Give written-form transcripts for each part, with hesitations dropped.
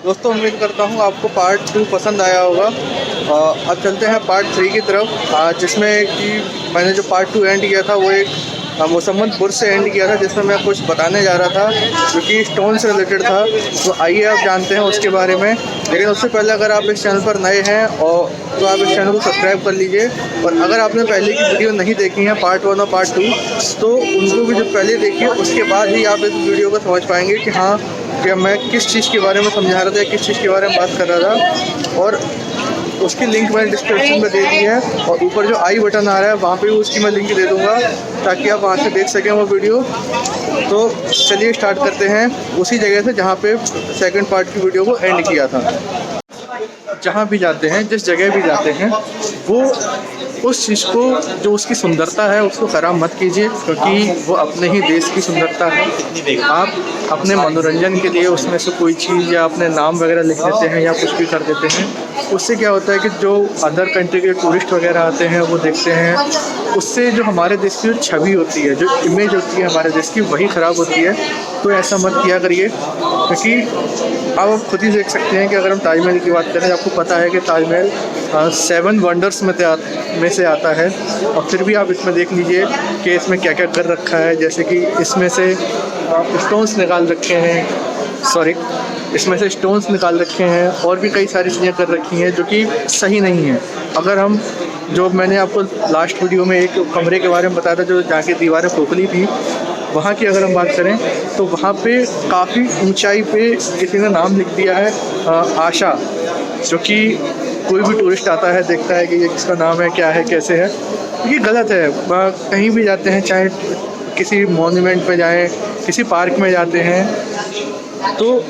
दोस्तों उम्मीद करता हूँ आपको पार्ट 2 पसंद आया होगा। अब चलते हैं पार्ट 3 की तरफ, जिसमें कि मैंने जो पार्ट 2 एंड किया था वो एक मुसम्मत बुर्ज से एंड किया था, जिसमें मैं कुछ बताने जा रहा था जो कि स्टोन से रिलेटेड था। तो आइए आप जानते हैं उसके बारे में। लेकिन उससे पहले अगर आप इस चैनल पर नए हैं और तो आप इस चैनल को सब्सक्राइब कर लीजिए, और अगर आपने पहले की वीडियो नहीं देखी है पार्ट 1 और पार्ट 2 तो उनको भी जो पहले देखिए, उसके बाद ही आप इस वीडियो को समझ पाएंगे कि हाँ कि मैं किस चीज़ के बारे में समझा रहा था, किस चीज़ के बारे में बात कर रहा था। और उसकी लिंक मैंने डिस्क्रिप्शन में दे दी है, और ऊपर जो आई बटन आ रहा है वहाँ पे भी उसकी मैं लिंक दे दूँगा ताकि आप वहाँ से देख सकें वो वीडियो। तो चलिए स्टार्ट करते हैं उसी जगह से जहाँ पे सेकंड पार्ट की वीडियो को एंड किया था। जहाँ भी जाते हैं, जिस जगह भी जाते हैं, वो उस चीज़ को जो उसकी सुंदरता है उसको ख़राब मत कीजिए, क्योंकि वो अपने ही देश की सुंदरता है। आप अपने मनोरंजन के लिए उसमें से कोई चीज़ या अपने नाम वगैरह लिख देते हैं या कुछ भी कर देते हैं, उससे क्या होता है कि जो अदर कंट्री के टूरिस्ट वगैरह आते हैं वो देखते हैं, उससे जो हमारे देश की जो छवि होती है, जो इमेज होती है हमारे देश की, वही ख़राब होती है। तो ऐसा मत किया करिए, क्योंकि आप खुद ही देख सकते हैं कि अगर हम ताजमहल की बात करें, आपको पता है कि ताजमहल 7 वंडर्स में से आता है, और फिर भी आप इसमें देख लीजिए कि इसमें क्या क्या कर रखा है। जैसे कि इसमें से स्टोन्स निकाल रखे हैं, इसमें से स्टोन्स निकाल रखे हैं, और भी कई सारी चीज़ें कर रखी हैं जो कि सही नहीं है। अगर हम जो मैंने आपको लास्ट वीडियो में एक कमरे के बारे में बताया था जो जहाँ की दीवारें खोखली थी, वहाँ की अगर हम बात करें तो वहाँ पे काफ़ी ऊंचाई पे किसी ने नाम लिख दिया है आशा, जो कि कोई भी टूरिस्ट आता है देखता है कि ये किसका नाम है, क्या है, कैसे है। ये गलत है। कहीं भी जाते हैं, चाहे किसी मॉन्यूमेंट पे जाएं, किसी पार्क में जाते हैं, तो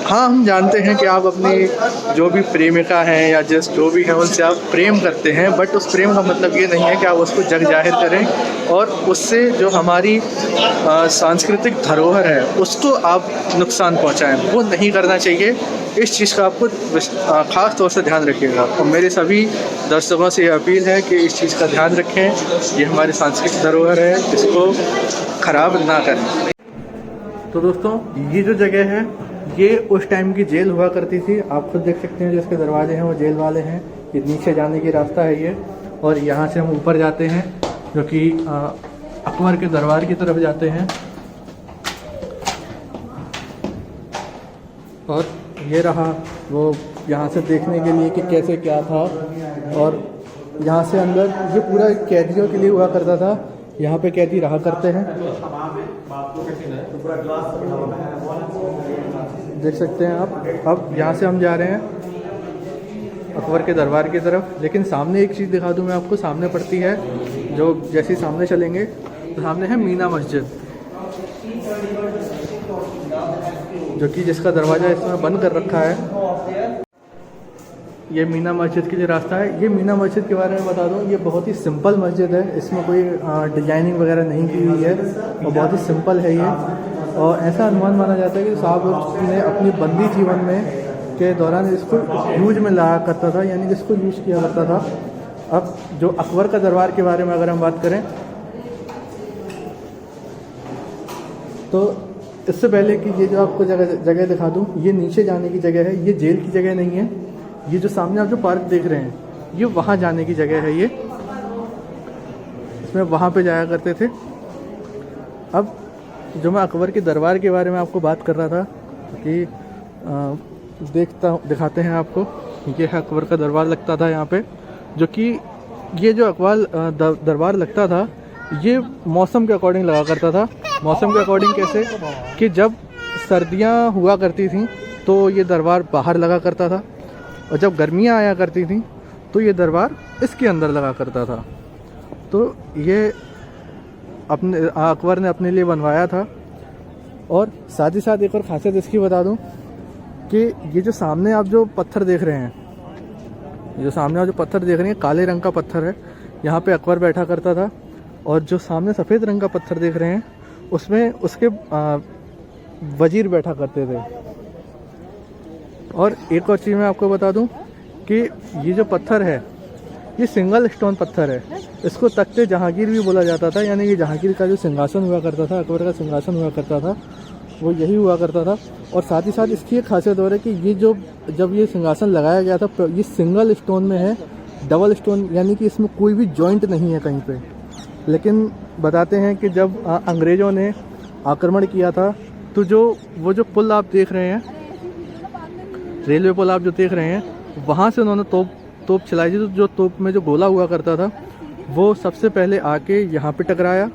हाँ हम जानते हैं कि आप अपनी जो भी प्रेमिका हैं या जो भी हैं उनसे आप प्रेम करते हैं, बट उस प्रेम का मतलब ये नहीं है कि आप उसको जग जाहिर करें और उससे जो हमारी सांस्कृतिक धरोहर है उसको आप नुकसान पहुंचाएं। वो नहीं करना चाहिए। इस चीज़ का आपको ख़ास तौर से ध्यान रखिएगा, और मेरे सभी दर्शकों से ये अपील है कि इस चीज़ का ध्यान रखें। ये हमारी सांस्कृतिक धरोहर है, इसको ख़राब ना करें। तो दोस्तों ये जो जगह है ये उस टाइम की जेल हुआ करती थी। आप खुद देख सकते हैं जो इसके दरवाजे हैं वो जेल वाले हैं। ये नीचे जाने की रास्ता है ये, और यहाँ से हम ऊपर जाते हैं जो कि अकबर के दरबार की तरफ जाते हैं। और ये रहा वो यहाँ से देखने के लिए कि कैसे क्या था। और यहाँ से अंदर ये पूरा कैदियों के लिए हुआ करता था। यहाँ पे कैदी रहा करते हैं, देख सकते हैं आप। अब यहाँ से हम जा रहे हैं अकबर के दरबार की तरफ। लेकिन सामने एक चीज़ दिखा दूँ मैं आपको, सामने पड़ती है जो जैसे ही सामने चलेंगे तो सामने है मीना मस्जिद, जो कि जिसका दरवाज़ा इसमें बंद कर रखा है। ये मीना मस्जिद की जो रास्ता है, ये मीना मस्जिद के बारे में बता दूं, ये बहुत ही सिंपल मस्जिद है। इसमें कोई डिजाइनिंग वगैरह नहीं की हुई है और बहुत ही सिंपल है ये। और ऐसा अनुमान माना जाता है कि साहब ने अपनी बंदी जीवन में के दौरान इसको यूज में लाया करता था, यानी कि इसको यूज़ किया करता था। अब जो अकबर का दरबार के बारे में अगर हम बात करें तो इससे पहले कि ये जो आपको जगह दिखा दूँ, ये नीचे जाने की जगह है, ये जेल की जगह नहीं है। ये जो सामने आप जो पार्क देख रहे हैं ये वहाँ जाने की जगह है। ये इसमें वहाँ पे जाया करते थे। अब जो मैं अकबर के दरबार के बारे में आपको बात कर रहा था कि दिखाते हैं आपको। ये है अकबर का दरबार लगता था यहाँ पे, जो कि ये जो अकबर दरबार लगता था ये मौसम के अकॉर्डिंग लगा करता था। मौसम के अकॉर्डिंग कैसे कि जब सर्दियाँ हुआ करती थी तो ये दरबार बाहर लगा करता था, और जब गर्मियाँ आया करती थी तो ये दरबार इसके अंदर लगा करता था। तो ये अकबर ने अपने लिए बनवाया था। और साथ ही साथ एक और खासियत इसकी बता दूं कि ये जो सामने आप जो पत्थर देख रहे हैं, जो सामने आप जो पत्थर देख रहे हैं काले रंग का पत्थर है, यहाँ पे अकबर बैठा करता था। और जो सामने सफ़ेद रंग का पत्थर देख रहे हैं उसमें उसके वजीर बैठा करते थे। और एक और चीज़ मैं आपको बता दूं कि ये जो पत्थर है ये सिंगल स्टोन पत्थर है। इसको तख्ते जहांगीर भी बोला जाता था, यानी कि जहांगीर का जो सिंहासन हुआ करता था, अकबर का सिंहासन हुआ करता था, वो यही हुआ करता था। और साथ ही साथ इसकी एक खासियत और है कि ये जब ये सिंहासन लगाया गया था ये सिंगल स्टोन में है, डबल स्टोन यानी कि इसमें कोई भी जॉइंट नहीं है कहीं पे। लेकिन बताते हैं कि जब अंग्रेज़ों ने आक्रमण किया था तो वो जो पुल आप देख रहे हैं, रेलवे पुल आप जो देख रहे हैं, वहाँ से उन्होंने तोप चलाई थी। तो जो तोप में जो गोला हुआ करता था वो सबसे पहले आके यहाँ पे टकराया,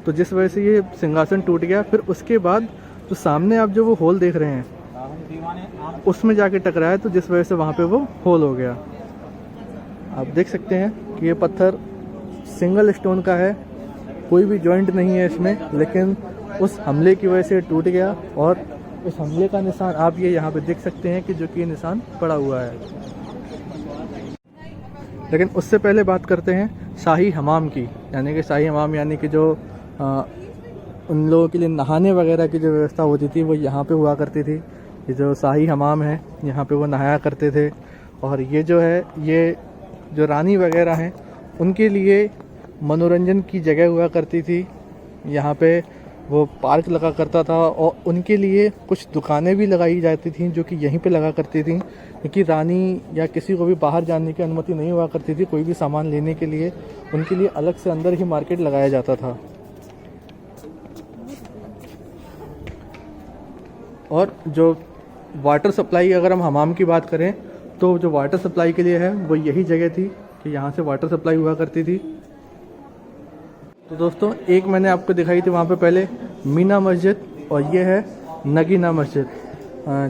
तो जिस वजह से ये सिंहासन टूट गया। फिर उसके बाद तो सामने आप जो वो होल देख रहे हैं उसमें जाके टकराया, तो जिस वजह से वहाँ पे वो होल हो गया। आप देख सकते हैं कि ये पत्थर सिंगल स्टोन का है, कोई भी जॉइंट नहीं है इसमें, लेकिन उस हमले की वजह से टूट गया। और उस हमले का निशान आप ये यहाँ पे देख सकते हैं कि जो कि निशान पड़ा हुआ है। लेकिन उससे पहले बात करते हैं शाही हमाम की, यानी कि शाही हमाम यानी कि जो उन लोगों के लिए नहाने वगैरह की जो व्यवस्था होती थी वो यहाँ पे हुआ करती थी। ये जो शाही हमाम है यहाँ पे वो नहाया करते थे। और ये जो है ये जो रानी वगैरह हैं उनके लिए मनोरंजन की जगह हुआ करती थी। यहाँ पे वो पार्क लगा करता था और उनके लिए कुछ दुकानें भी लगाई जाती थी जो कि यहीं पे लगा करती थी, क्योंकि रानी या किसी को भी बाहर जाने की अनुमति नहीं हुआ करती थी। कोई भी सामान लेने के लिए उनके लिए अलग से अंदर ही मार्केट लगाया जाता था। और जो वाटर सप्लाई, अगर हम हमाम की बात करें तो जो वाटर सप्लाई के लिए है वो यही जगह थी कि यहाँ से वाटर सप्लाई हुआ करती थी। तो दोस्तों एक मैंने आपको दिखाई थी वहाँ पे पहले मीना मस्जिद, और ये है नगीना मस्जिद,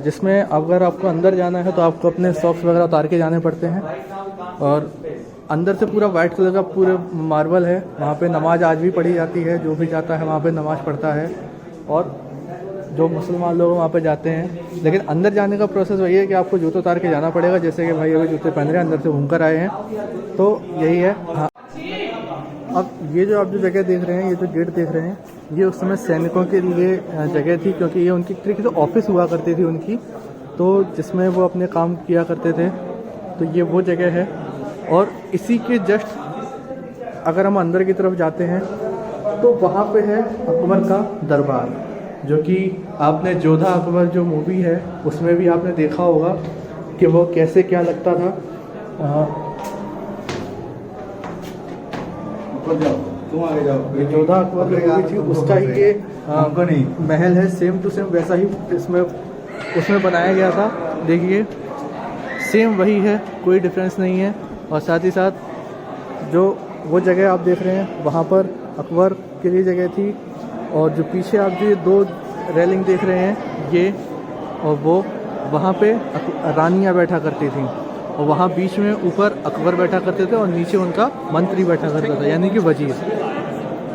जिसमें अगर आपको अंदर जाना है तो आपको अपने सॉक्स वगैरह उतार के जाने पड़ते हैं। और अंदर से पूरा वाइट कलर का पूरे मार्बल है। वहाँ पे नमाज आज भी पढ़ी जाती है, जो भी जाता है वहाँ पे नमाज पढ़ता है। और जो मुसलमान लोग वहाँ पे जाते हैं, लेकिन अंदर जाने का प्रोसेस वही है कि आपको जूते उतार के जाना पड़ेगा। जैसे कि भाई अभी जूते पहन रहे हैं, अंदर से घूम कर आए हैं, तो यही है। हाँ, अब ये जो आप जो जगह देख रहे हैं, ये जो गेट देख रहे हैं, ये उस समय सैनिकों के लिए जगह थी, क्योंकि ये उनकी तरीके से ऑफिस हुआ करती थी उनकी, तो जिसमें वो अपने काम किया करते थे। तो ये वो जगह है। और इसी के जस्ट अगर हम अंदर की तरफ जाते हैं तो वहाँ पे है अकबर का दरबार, जो कि आपने जोधा अकबर जो मूवी है उसमें भी आपने देखा होगा कि वो कैसे क्या लगता था। तुम आगे जाओ। ये जोधा अकबर की मूवी थी, उसका ही ये महल है, सेम टू सेम वैसा ही उसमें बनाया गया था। देखिए सेम वही है, कोई डिफरेंस नहीं है। और साथ ही साथ जो वो जगह आप देख रहे हैं वहाँ पर अकबर के लिए जगह थी। और जो पीछे आप जो ये दो रेलिंग देख रहे हैं ये और वो, वहाँ पे रानियाँ बैठा करती थी, और वहाँ बीच में ऊपर अकबर बैठा करते थे और नीचे उनका मंत्री बैठा करता था, यानी कि वजीर।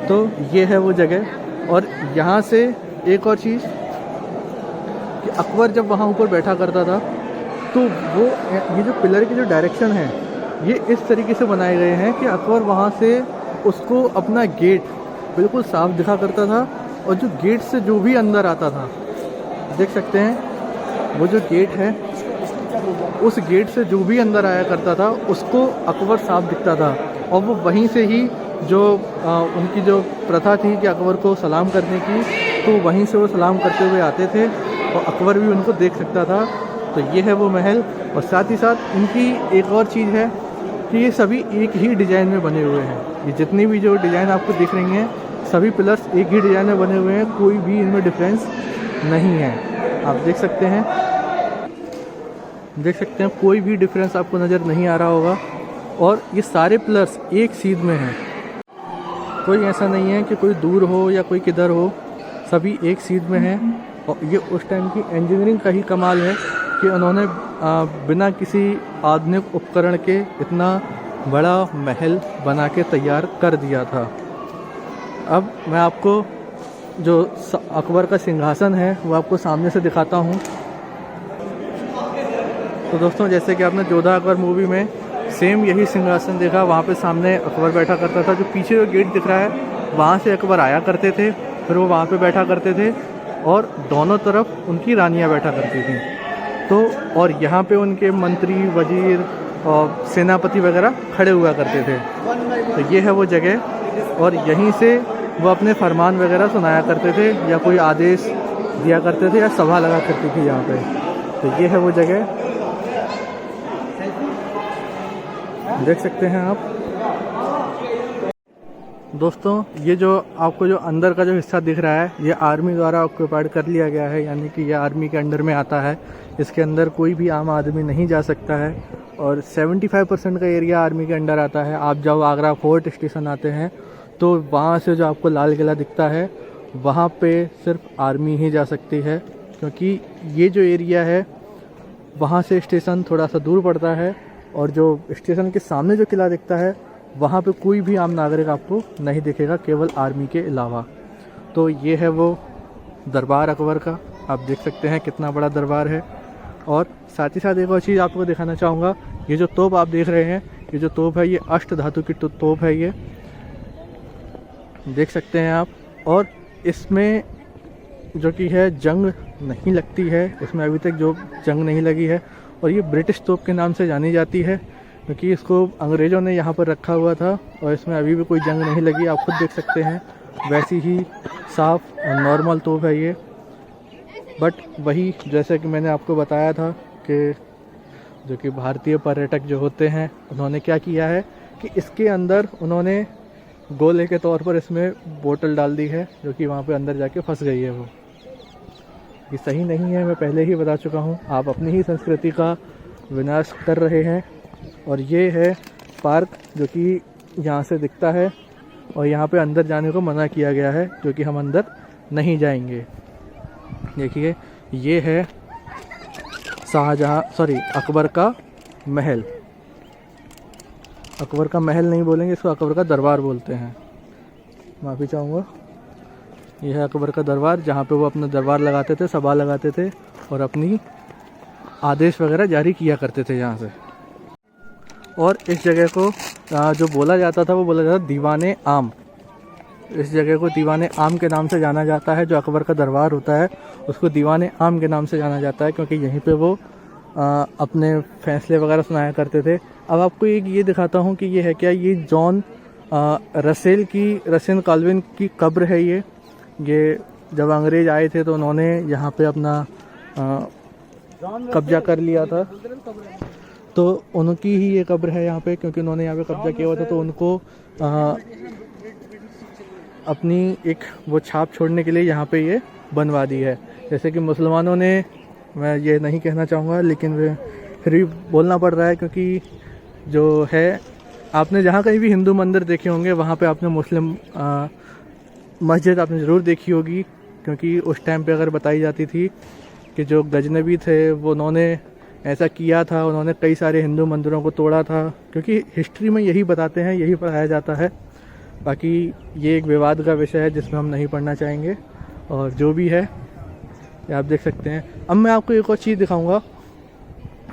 तो ये है वो जगह। और यहाँ से एक और चीज़ कि अकबर जब वहाँ ऊपर बैठा करता था तो वो ये जो पिलर की जो डायरेक्शन है ये इस तरीके से बनाए गए हैं कि अकबर वहाँ से उसको अपना गेट बिल्कुल साफ दिखा करता था। और जो गेट से जो भी अंदर आता था, देख सकते हैं वो जो गेट है, उस गेट से जो भी अंदर आया करता था उसको अकबर साफ दिखता था। और वो वहीं से ही जो उनकी जो प्रथा थी कि अकबर को सलाम करने की, तो वहीं से वो सलाम करते हुए आते थे और अकबर भी उनको देख सकता था। तो ये है वो महल। और साथ ही साथ इनकी एक और चीज़ है कि ये सभी एक ही डिज़ाइन में बने हुए हैं। ये जितनी भी जो डिज़ाइन आपको दिख रही हैं सभी पिलर्स एक ही डिज़ाइन में बने हुए हैं, कोई भी इनमें डिफरेंस नहीं है। आप देख सकते हैं कोई भी डिफरेंस आपको नज़र नहीं आ रहा होगा। और ये सारे पिलर्स एक सीध में हैं, कोई ऐसा नहीं है कि कोई दूर हो या कोई किधर हो, सभी एक सीध में हैं। और ये उस टाइम की इंजीनियरिंग का ही कमाल है कि उन्होंने बिना किसी आधुनिक उपकरण के इतना बड़ा महल बना के तैयार कर दिया था। अब मैं आपको जो अकबर का सिंहासन है वो आपको सामने से दिखाता हूँ। तो दोस्तों जैसे कि आपने जोधा अकबर मूवी में सेम यही सिंहासन देखा, वहाँ पे सामने अकबर बैठा करता था। जो पीछे जो गेट दिख रहा है वहाँ से अकबर आया करते थे, फिर वो वहाँ पे बैठा करते थे और दोनों तरफ उनकी रानियाँ बैठा करती थी। तो और यहाँ पे उनके मंत्री, वजीर और सेनापति वगैरह खड़े हुआ करते थे। तो ये है वो जगह, और यहीं से वो अपने फरमान वगैरह सुनाया करते थे या कोई आदेश दिया करते थे या सभा लगा करती थी यहाँ पे। तो ये है वो जगह, देख सकते हैं आप। दोस्तों ये जो आपको जो अंदर का जो हिस्सा दिख रहा है ये आर्मी द्वारा ऑक्यूपाइड कर लिया गया है, यानी कि ये आर्मी के अंडर में आता है। इसके अंदर कोई भी आम आदमी नहीं जा सकता है और 75% का एरिया आर्मी के अंडर आता है। आप जब आगरा फोर्ट स्टेशन आते हैं तो वहाँ से जो आपको लाल किला दिखता है वहाँ पे सिर्फ आर्मी ही जा सकती है, क्योंकि ये जो एरिया है वहाँ से स्टेशन थोड़ा सा दूर पड़ता है और जो स्टेशन के सामने जो किला दिखता है वहाँ पे कोई भी आम नागरिक आपको नहीं दिखेगा, केवल आर्मी के अलावा। तो ये है वो दरबार अकबर का, आप देख सकते हैं कितना बड़ा दरबार है। और साथ ही साथ एक और चीज़ आपको दिखाना चाहूँगा, ये जो तोप आप देख रहे हैं, ये जो तोप है ये अष्ट धातु की तोप है, ये देख सकते हैं आप। और इसमें जो कि है जंग नहीं लगती है, इसमें अभी तक जो जंग नहीं लगी है। और ये ब्रिटिश तोप के नाम से जानी जाती है, क्योंकि इसको अंग्रेज़ों ने यहाँ पर रखा हुआ था और इसमें अभी भी कोई जंग नहीं लगी, आप खुद देख सकते हैं। वैसी ही साफ़ और नॉर्मल तोप है ये। बट वही जैसे कि मैंने आपको बताया था कि जो कि भारतीय पर्यटक जो होते हैं उन्होंने क्या किया है कि इसके अंदर उन्होंने गोले के तौर पर इसमें बोतल डाल दी है, जो कि वहाँ पे अंदर जाके फंस गई है। वो ये सही नहीं है, मैं पहले ही बता चुका हूँ। आप अपनी ही संस्कृति का विनाश कर रहे हैं। और ये है पार्क जो कि यहाँ से दिखता है और यहाँ पे अंदर जाने को मना किया गया है, जो कि हम अंदर नहीं जाएंगे। देखिए ये है अकबर का महल। अकबर का महल नहीं बोलेंगे इसको, अकबर का दरबार बोलते हैं, माफ़ी चाहूँगा। यह है अकबर का दरबार, जहाँ पे वो अपना दरबार लगाते थे, सभा लगाते थे और अपनी आदेश वगैरह जारी किया करते थे यहाँ से। और इस जगह को जो बोला जाता था वो बोला जाता था दीवाने आम। इस जगह को दीवाने आम के नाम से जाना जाता है। जो अकबर का दरबार होता है उसको दीवाने आम के नाम से जाना जाता है, क्योंकि यहीं पे वो अपने फैसले वगैरह सुनाया करते थे। अब आपको एक ये दिखाता हूँ कि ये है क्या, ये जॉन रसेल कॉल्विन की कब्र है। ये जब अंग्रेज़ आए थे तो उन्होंने यहाँ पे अपना कब्जा कर लिया था, तो उनकी ही ये कब्र है यहाँ पे, क्योंकि उन्होंने यहाँ पे कब्जा किया हुआ था। तो उनको अपनी एक वो छाप छोड़ने के लिए यहाँ पे ये बनवा दी है। जैसे कि मुसलमानों ने, मैं ये नहीं कहना चाहूँगा लेकिन फिर भी बोलना पड़ रहा है, क्योंकि जो है आपने जहाँ कहीं भी हिंदू मंदिर देखे होंगे वहाँ पे आपने मुस्लिम मस्जिद आपने ज़रूर देखी होगी, क्योंकि उस टाइम पे अगर बताई जाती थी कि जो गजनबी थे वो उन्होंने ऐसा किया था, उन्होंने कई सारे हिंदू मंदिरों को तोड़ा था, क्योंकि हिस्ट्री में यही बताते हैं, यही पढ़ाया जाता है। बाकी ये एक विवाद का विषय है जिसमें हम नहीं पढ़ना चाहेंगे। और जो भी है ये आप देख सकते हैं। अब मैं आपको एक और चीज़ दिखाऊंगा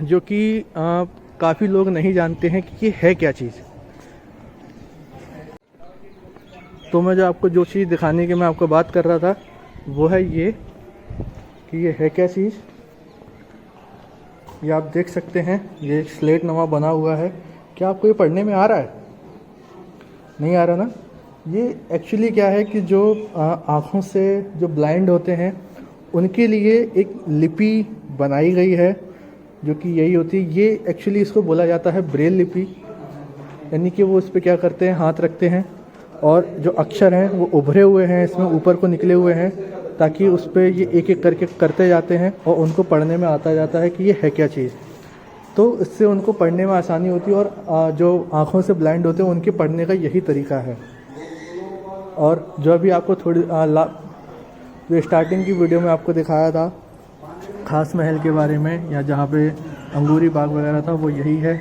जो कि काफ़ी लोग नहीं जानते हैं कि ये है क्या चीज़। तो मैं जो चीज़ दिखाने की मैं आपको बात कर रहा था वो है ये कि ये है क्या चीज़। ये आप देख सकते हैं, ये एक स्लेट नुमा बना हुआ है। क्या आपको ये पढ़ने में आ रहा है? नहीं आ रहा ना। ये एक्चुअली क्या है कि जो आँखों से जो ब्लाइंड होते हैं उनके लिए एक लिपि बनाई गई है, जो कि यही होती है। ये एक्चुअली इसको बोला जाता है ब्रेल लिपि, यानी कि वो इस पर क्या करते हैं, हाथ रखते हैं और जो अक्षर हैं वो उभरे हुए हैं, इसमें ऊपर को निकले हुए हैं, ताकि उस पर ये एक एक करके करते जाते हैं और उनको पढ़ने में आता जाता है कि ये है क्या चीज़। तो इससे उनको पढ़ने में आसानी होती है और जो आँखों से ब्लाइंड होते हैं उनके पढ़ने का यही तरीका है। और जो अभी आपको जो स्टार्टिंग की वीडियो में आपको दिखाया था खास महल के बारे में, या जहाँ पे अंगूरी बाग वगैरह था, वो यही है।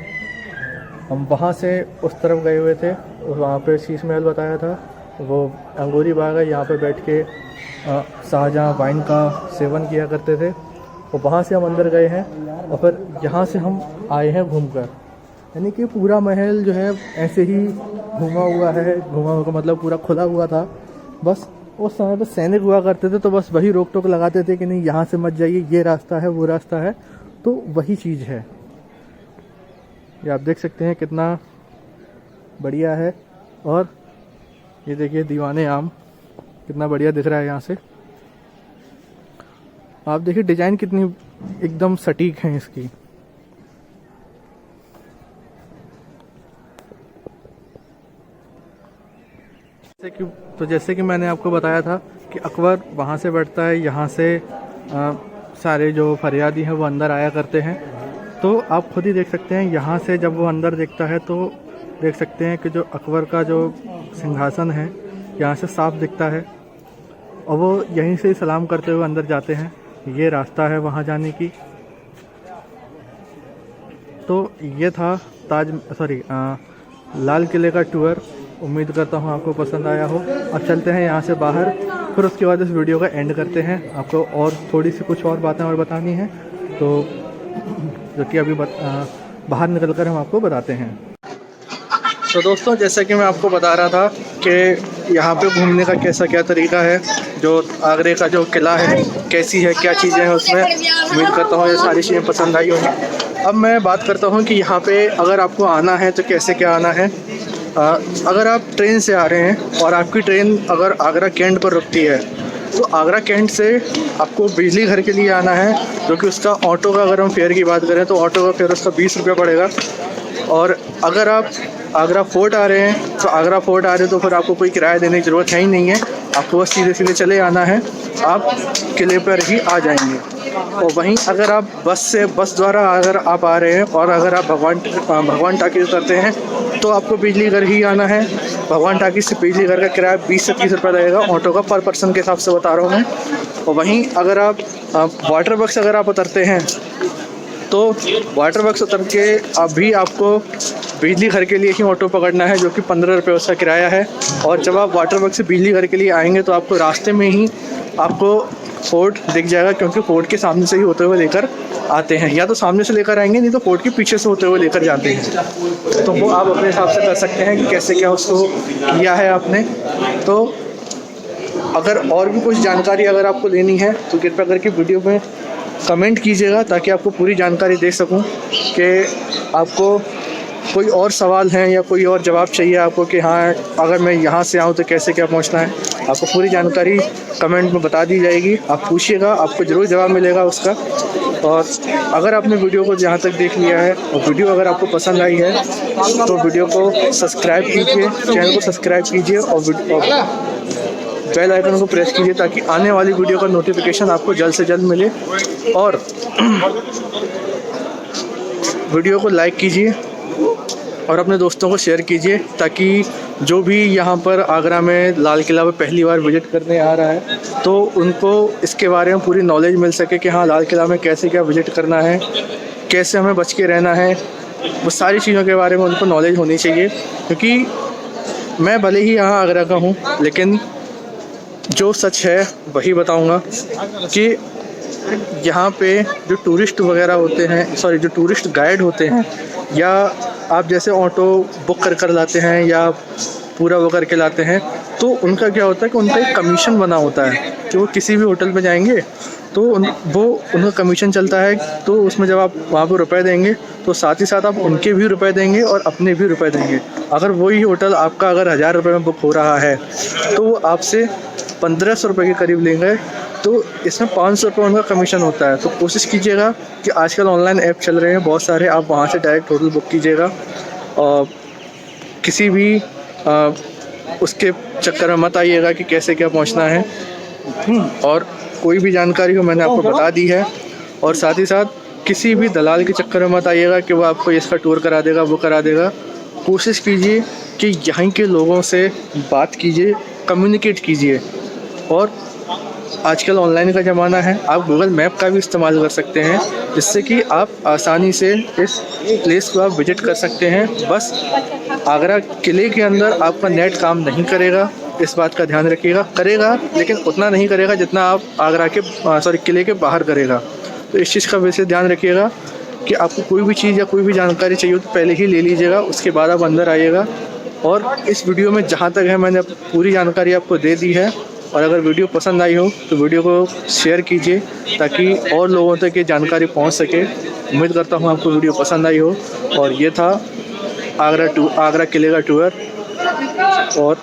हम वहाँ से उस तरफ गए हुए थे, वहाँ पे शीश महल बताया था, वो अंगूरी बाग है। यहाँ पे बैठ के शाहजहाँ वाइन का सेवन किया करते थे। और वहाँ से हम अंदर गए हैं और फिर यहाँ से हम आए हैं घूमकर। यानी कि पूरा महल जो है ऐसे ही घूमा हुआ है, घूमा हुआ मतलब पूरा खुला हुआ था। बस उस समय पर सैनिक हुआ करते थे तो बस वही रोक टोक लगाते थे कि नहीं यहाँ से मत जाइए, ये रास्ता है वो रास्ता है। तो वही चीज़ है, ये आप देख सकते हैं कितना बढ़िया है। और ये देखिए दीवाने आम कितना बढ़िया दिख रहा है यहाँ से। आप देखिए डिज़ाइन कितनी एकदम सटीक है इसकी। जैसे कि मैंने आपको बताया था कि अकबर वहाँ से बैठता है, यहाँ से सारे जो फरियादी हैं वो अंदर आया करते हैं। तो आप खुद ही देख सकते हैं, यहाँ से जब वो अंदर देखता है तो देख सकते हैं कि जो अकबर का जो सिंहासन है यहाँ से साफ दिखता है, और वो यहीं से सलाम करते हुए अंदर जाते हैं। ये रास्ता है वहाँ जाने की। तो ये था लाल किले का टूर। उम्मीद करता हूँ आपको पसंद आया हो। अब चलते हैं यहाँ से बाहर, फिर उसके बाद इस वीडियो का एंड करते हैं। आपको और थोड़ी सी कुछ और बातें और बतानी हैं, तो जो कि अभी बाहर निकल कर हम आपको बताते हैं। तो दोस्तों, जैसा कि मैं आपको बता रहा था कि यहाँ पे घूमने का कैसा क्या तरीका है, जो आगरे का जो किला है कैसी है, क्या चीज़ें हैं उसमें। उम्मीद करता हूँ ये सारी चीज़ें पसंद आई होंगी। अब मैं बात करता हूँ कि यहाँ पे अगर आपको आना है तो कैसे क्या आना है। अगर आप ट्रेन से आ रहे हैं और आपकी ट्रेन अगर आगरा कैंट पर रुकती है, तो आगरा कैंट से आपको बिजली घर के लिए आना है, जो कि उसका ऑटो का अगर हम फेयर की बात करें तो ऑटो का फेयर उसका 20 रुपये पड़ेगा। और अगर आप आगरा फोर्ट आ रहे हैं तो आगरा फोर्ट आ रहे हैं तो फिर आपको कोई किराया देने की ज़रूरत है ही नहीं है, आपको बस सीधे सीधे चले आना है, आप किले पर ही आ जाएंगे। और वहीं अगर आप बस द्वारा अगर आप आ रहे हैं और अगर आप भगवान टाकी करते हैं तो आपको बिजली घर ही आना है। भगवान टाकी से बिजली घर का किराया 20 से 30 रुपये लगेगा ऑटो का, पर पर्सन के हिसाब से बता रहा हूँ मैं। और वहीं अगर आप वाटर बक्स अगर आप उतरते हैं तो वाटर बक्स उतर के अभी आपको बिजली घर के लिए ही ऑटो पकड़ना है, जो कि 15 रुपये उसका किराया है। और जब आप वाटर बक्स से बिजली घर के लिए आएंगे तो आपको रास्ते में ही आपको फोर्ट दिख जाएगा, क्योंकि फोर्ट के सामने से ही होते हुए लेकर आते हैं, या तो सामने से लेकर आएंगे, नहीं तो फोर्ट के पीछे से होते हुए लेकर जाते हैं। तो वो आप अपने हिसाब से कर सकते हैं कि कैसे क्या उसको किया है आपने। तो अगर और भी कुछ जानकारी अगर आपको लेनी है तो कृपया करके वीडियो में कमेंट कीजिएगा, ताकि आपको पूरी जानकारी दे सकूं कि आपको कोई और सवाल हैं या कोई और जवाब चाहिए आपको कि हाँ अगर मैं यहाँ से आऊँ तो कैसे क्या पहुँचना है। आपको पूरी जानकारी कमेंट में बता दी जाएगी, आप पूछिएगा, आपको ज़रूर जवाब मिलेगा उसका। और अगर आपने वीडियो को जहाँ तक देख लिया है और वीडियो अगर आपको पसंद आई है तो वीडियो को सब्सक्राइब कीजिए, चैनल को सब्सक्राइब कीजिए और बेल आइकन को प्रेस कीजिए, ताकि आने वाली वीडियो का नोटिफिकेशन आपको जल्द से जल्द मिले। और वीडियो को लाइक कीजिए और अपने दोस्तों को शेयर कीजिए, ताकि जो भी यहाँ पर आगरा में लाल किला पर पहली बार विज़िट करने आ रहा है तो उनको इसके बारे में पूरी नॉलेज मिल सके कि हाँ लाल किला में कैसे क्या विज़िट करना है, कैसे हमें बच के रहना है। वो सारी चीज़ों के बारे में उनको नॉलेज होनी चाहिए, क्योंकि मैं भले ही यहाँ आगरा का हूँ, लेकिन जो सच है वही बताऊँगा कि यहाँ पे जो टूरिस्ट वगैरह होते हैं, जो टूरिस्ट गाइड होते हैं, या आप जैसे ऑटो बुक कर लाते हैं या पूरा वो करके लाते हैं, तो उनका क्या होता है कि उनका एक कमीशन बना होता है कि वो किसी भी होटल में जाएंगे तो उनका कमीशन चलता है। तो उसमें जब आप वहाँ पर रुपए देंगे तो साथ ही साथ आप उनके भी रुपए देंगे और अपने भी रुपए देंगे। अगर वही होटल आपका अगर 1000 रुपये में बुक हो रहा है तो वो आपसे 1500 रुपये के करीब लेंगे, तो इसमें 500 रुपये उनका कमीशन होता है। तो कोशिश कीजिएगा कि आजकल ऑनलाइन ऐप चल रहे हैं बहुत सारे, आप वहाँ से डायरेक्ट होटल बुक कीजिएगा और किसी भी उसके चक्कर में मत आइएगा कि कैसे क्या पहुँचना है। और कोई भी जानकारी हो मैंने आपको बता दी है। और साथ ही साथ किसी भी दलाल के चक्कर में मत आइएगा कि वो आपको इसका टूर करा देगा, वो करा देगा। कोशिश कीजिए कि यहाँ के लोगों से बात कीजिए, कम्युनिकेट कीजिए। और आजकल ऑनलाइन का ज़माना है, आप गूगल मैप का भी इस्तेमाल कर सकते हैं, जिससे कि आप आसानी से इस प्लेस को आप विज़िट कर सकते हैं। बस आगरा किले के अंदर आपका नेट काम नहीं करेगा, इस बात का ध्यान रखिएगा। करेगा लेकिन उतना नहीं करेगा जितना आप आगरा के किले के बाहर करेगा। तो इस चीज़ का वैसे ध्यान रखिएगा कि आपको कोई भी चीज़ या कोई भी जानकारी चाहिए तो पहले ही ले लीजिएगा, उसके बाद आप अंदर आइएगा। और इस वीडियो में जहाँ तक है मैंने पूरी जानकारी आपको दे दी है। और अगर वीडियो पसंद आई हो तो वीडियो को शेयर कीजिए, ताकि और लोगों तक ये जानकारी पहुंच सके। उम्मीद करता हूं आपको वीडियो पसंद आई हो। और ये था आगरा किले का टूर, और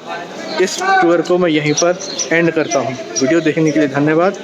इस टूर को मैं यहीं पर एंड करता हूं। वीडियो देखने के लिए धन्यवाद।